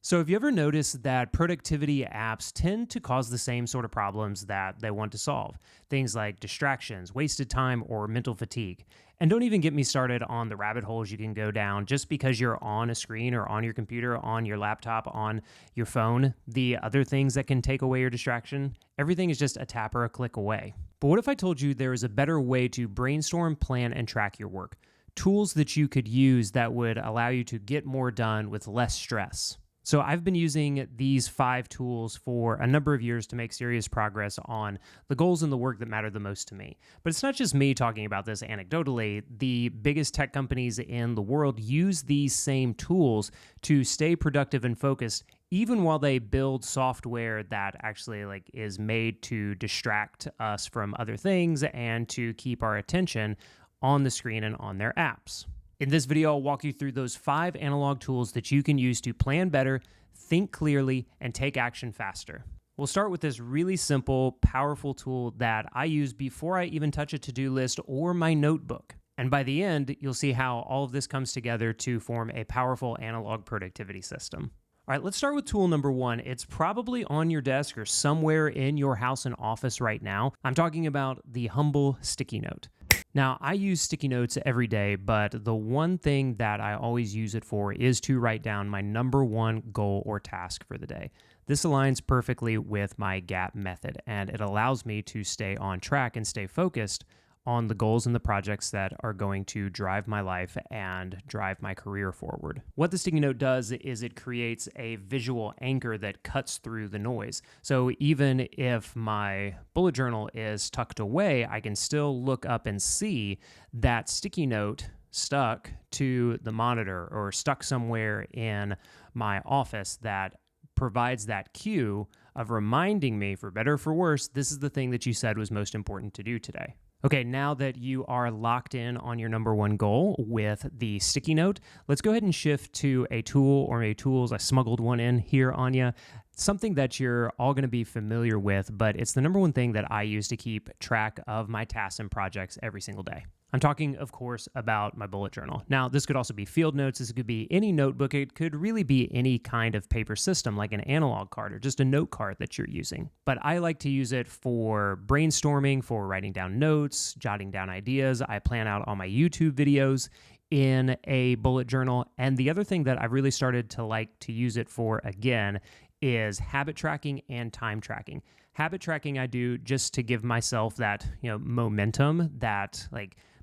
So, have you ever noticed that productivity apps tend to cause the same sort of problems that they want to solve? Things like distractions, wasted time, or mental fatigue. And don't even get me started on the rabbit holes you can go down just because you're on a screen or on your computer, on your laptop, on your phone. The other things that can take away your distraction, everything is just a tap or a click away. But what if I told you there is a better way to brainstorm, plan, and track your work? Tools that you could use that would allow you to get more done with less stress. So I've been using these 5 tools for a number of years to make serious progress on the goals and the work that matter the most to me. But it's not just me talking about this anecdotally. The biggest tech companies in the world use these same tools to stay productive and focused, even while they build software that actually is made to distract us from other things and to keep our attention on the screen and on their apps. In this video, I'll walk you through those 5 analog tools that you can use to plan better, think clearly, and take action faster. We'll start with this really simple, powerful tool that I use before I even touch a to-do list or my notebook. And by the end, you'll see how all of this comes together to form a powerful analog productivity system. All right, let's start with tool number 1. It's probably on your desk or somewhere in your house and office right now. I'm talking about the humble sticky note. Now, I use sticky notes every day, but the one thing that I always use it for is to write down my number 1 goal or task for the day. This aligns perfectly with my GAP method, and it allows me to stay on track and stay focused on the goals and the projects that are going to drive my life and drive my career forward. What the sticky note does is it creates a visual anchor that cuts through the noise. So even if my bullet journal is tucked away, I can still look up and see that sticky note stuck to the monitor or stuck somewhere in my office that provides that cue of reminding me, for better or for worse, this is the thing that you said was most important to do today. Okay, now that you are locked in on your number 1 goal with the sticky note, let's go ahead and shift to a tool or maybe tools. I smuggled one in here on you. Something that you're all going to be familiar with, but it's the number 1 thing that I use to keep track of my tasks and projects every single day. I'm talking, of course, about my bullet journal. Now, this could also be field notes. This could be any notebook. It could really be any kind of paper system, like an analog card or just a note card that you're using. But I like to use it for brainstorming, for writing down notes, jotting down ideas. I plan out all my YouTube videos in a bullet journal. And the other thing that I've really started to like to use it for, again, is habit tracking and time tracking. Habit tracking I do just to give myself that, momentum, that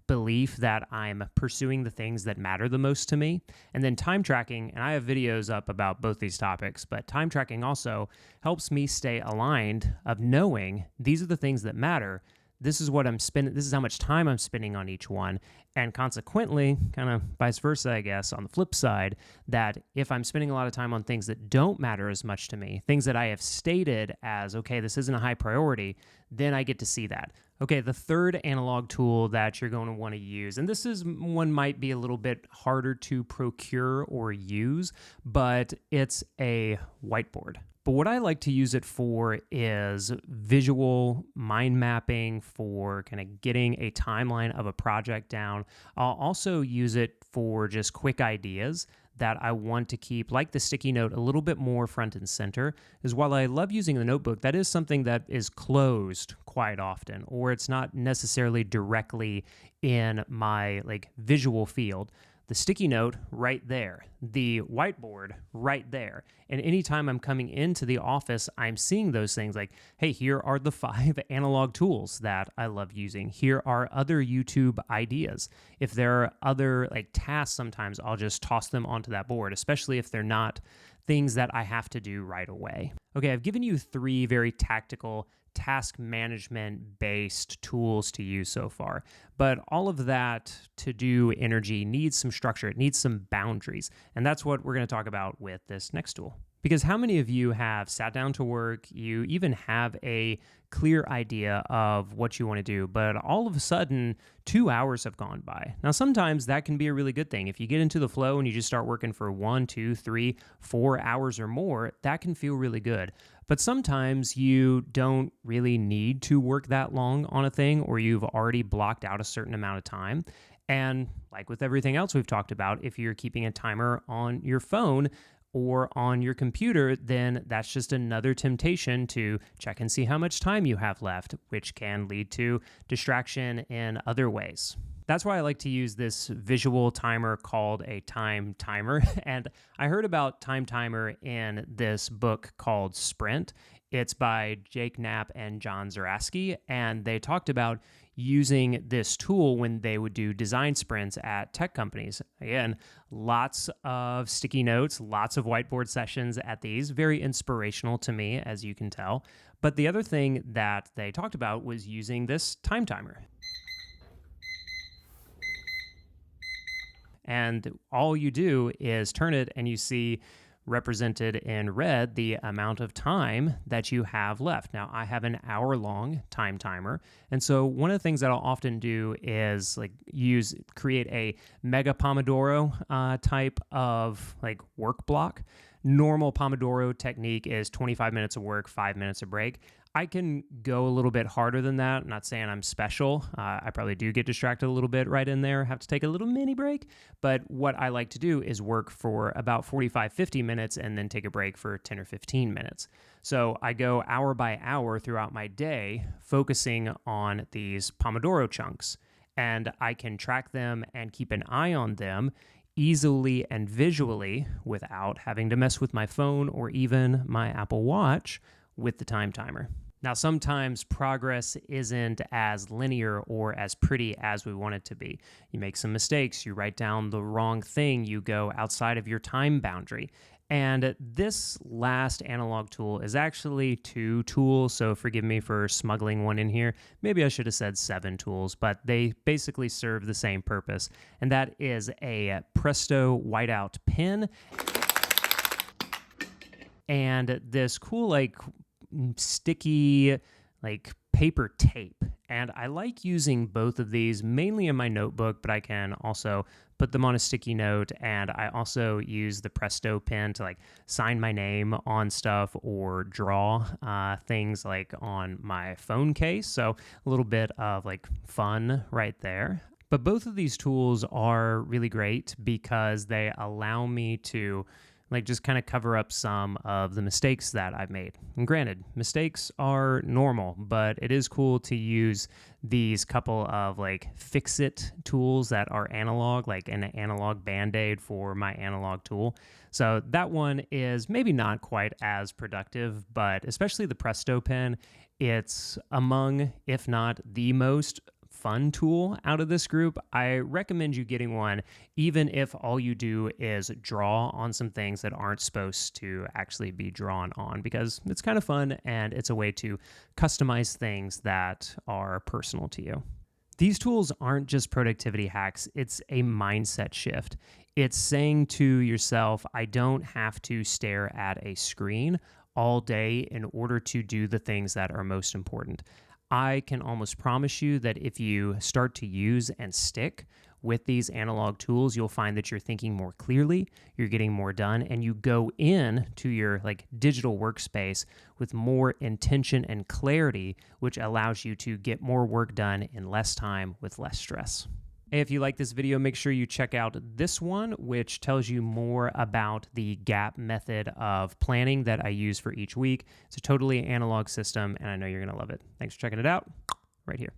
belief that I'm pursuing the things that matter the most to me. And then time tracking, and I have videos up about both these topics, but time tracking also helps me stay aligned of knowing these are the things that matter. This is what I'm spending. This is how much time I'm spending on each one. And consequently, kind of vice versa, I guess, on the flip side, that if I'm spending a lot of time on things that don't matter as much to me, things that I have stated as, okay, this isn't a high priority, then I get to see that. Okay, the third analog tool that you're going to want to use, and this is one might be a little bit harder to procure or use, but it's a whiteboard. But what I like to use it for is visual mind mapping, for kind of getting a timeline of a project down. I'll also use it for just quick ideas that I want to keep, like the sticky note, a little bit more front and center. Is while I love using the notebook, that is something that is closed quite often, or it's not necessarily directly in my visual field. The sticky note right there, the whiteboard right there. And anytime I'm coming into the office, I'm seeing those things like, hey, here are the 5 analog tools that I love using. Here are other YouTube ideas. If there are other tasks, sometimes I'll just toss them onto that board, especially if they're not things that I have to do right away. Okay, I've given you 3 very tactical task management based tools to use so far. But all of that to-do energy needs some structure. It needs some boundaries. And that's what we're going to talk about with this next tool. Because how many of you have sat down to work, you even have a clear idea of what you want to do, but all of a sudden 2 hours have gone by. Now, sometimes that can be a really good thing. If you get into the flow and you just start working for 1, 2, 3, 4 hours or more, that can feel really good. But sometimes you don't really need to work that long on a thing, or you've already blocked out a certain amount of time. And like with everything else we've talked about, if you're keeping a timer on your phone, or on your computer, then that's just another temptation to check and see how much time you have left, which can lead to distraction in other ways. That's why I like to use this visual timer called a time timer. And I heard about time timer in this book called Sprint. It's by Jake Knapp and John Zaraski, and they talked about using this tool when they would do design sprints at tech companies. Again, lots of sticky notes, lots of whiteboard sessions at these, very inspirational to me, as you can tell. But the other thing that they talked about was using this time timer. And all you do is turn it and you see represented in red the amount of time that you have left. Now, I have an hour-long time timer, and so one of the things that I'll often do is create a mega Pomodoro type of work block. Normal Pomodoro technique is 25 minutes of work, 5 minutes of break. I can go a little bit harder than that. I'm not saying I'm special. I probably do get distracted a little bit right in there, have to take a little mini break. But what I like to do is work for about 45, 50 minutes and then take a break for 10 or 15 minutes. So I go hour by hour throughout my day, focusing on these Pomodoro chunks. And I can track them and keep an eye on them easily and visually without having to mess with my phone or even my Apple Watch with the time timer. Now, sometimes progress isn't as linear or as pretty as we want it to be. You make some mistakes, you write down the wrong thing, you go outside of your time boundary. And this last analog tool is actually 2 tools, so forgive me for smuggling one in here. Maybe I should have said 7 tools, but they basically serve the same purpose. And that is a Presto whiteout pen and this cool sticky paper tape. And I like using both of these mainly in my notebook, but I can also put them on a sticky note. And I also use the Presto pen to sign my name on stuff or draw things on my phone case. So a little bit of fun right there. But both of these tools are really great because they allow me to just kind of cover up some of the mistakes that I've made. And granted, mistakes are normal, but it is cool to use these couple of fix-it tools that are analog, like an analog Band-Aid for my analog tool. So that one is maybe not quite as productive, but especially the Presto pen, it's among, if not the most fun tool out of this group. I recommend you getting one, even if all you do is draw on some things that aren't supposed to actually be drawn on, because it's kind of fun and it's a way to customize things that are personal to you. These tools aren't just productivity hacks, it's a mindset shift. It's saying to yourself, I don't have to stare at a screen all day in order to do the things that are most important. I can almost promise you that if you start to use and stick with these analog tools, you'll find that you're thinking more clearly, you're getting more done, and you go in to your digital workspace with more intention and clarity, which allows you to get more work done in less time with less stress. If you like this video, make sure you check out this one, which tells you more about the gap method of planning that I use for each week. It's a totally analog system, and I know you're going to love it. Thanks for checking it out right here.